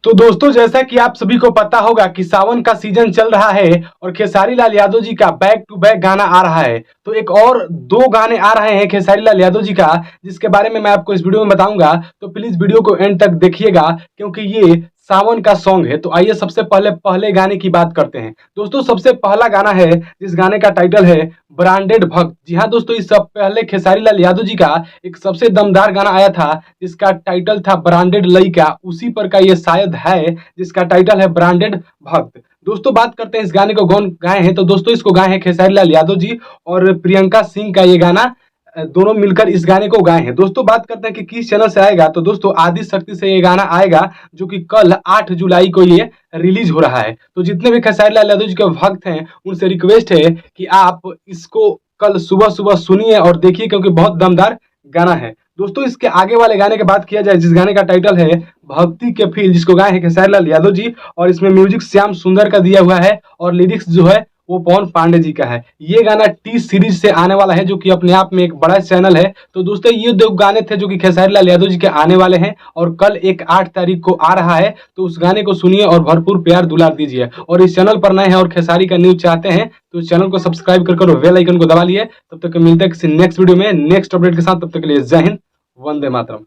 तो दोस्तों, जैसा कि आप सभी को पता होगा कि सावन का सीजन चल रहा है और खेसारी लाल यादव जी का बैक टू बैक गाना आ रहा है। तो एक और दो गाने आ रहे हैं खेसारी लाल यादव जी का, जिसके बारे में मैं आपको इस वीडियो में बताऊंगा। तो प्लीज वीडियो को एंड तक देखिएगा, क्योंकि ये सावन का सॉन्ग है। तो आइए सबसे पहले गाने की बात करते हैं। दोस्तों, सबसे पहला गाना है, जिस गाने का टाइटल है ब्रांडेड भक्त। जी हाँ दोस्तों, इस सब पहले खेसारी लाल यादव जी का एक सबसे दमदार गाना आया था, जिसका टाइटल था ब्रांडेड लइका। उसी पर का ये शायद है, जिसका टाइटल है ब्रांडेड भक्त। दोस्तों, बात करते हैं इस गाने को कौन गाए हैं। तो दोस्तों, इसको गाए हैं खेसारी लाल यादव जी और प्रियंका सिंह का ये गाना, दोनों मिलकर इस गाने को गाए हैं। दोस्तों, बात करते हैं कि किस चैनल से आएगा। तो दोस्तों, आदि शक्ति से ये गाना आएगा, जो कि कल 8 जुलाई को ये रिलीज हो रहा है। तो जितने भी खेसारी लाल यादव जी के भक्त हैं, उनसे रिक्वेस्ट है कि आप इसको कल सुबह सुबह सुनिए और देखिए, क्योंकि बहुत दमदार गाना है। दोस्तों, इसके आगे वाले गाने की बात किया जाए, जिस गाने का टाइटल है भक्ति के फील, जिसको गाए हैं खेसारी लाल यादव जी, और इसमें म्यूजिक श्याम सुंदर का दिया हुआ है और लिरिक्स जो है वो पवन पांडे जी का है। ये गाना टी सीरीज से आने वाला है, जो कि अपने आप में एक बड़ा चैनल है। तो दोस्तों, ये दो गाने थे जो कि खेसारी लाल यादव जी के आने वाले हैं, और कल एक 8 तारीख को आ रहा है। तो उस गाने को सुनिए और भरपूर प्यार दुलार दीजिए। और इस चैनल पर नए हैं और खेसारी का न्यूज चाहते हैं, तो इस चैनल को सब्सक्राइब कर बेल आइकन को दबा लिए। तब तक मिलते हैं किसी नेक्स्ट वीडियो में नेक्स्ट अपडेट के साथ। तब तक के लिए जय हिंद, वंदे मातरम।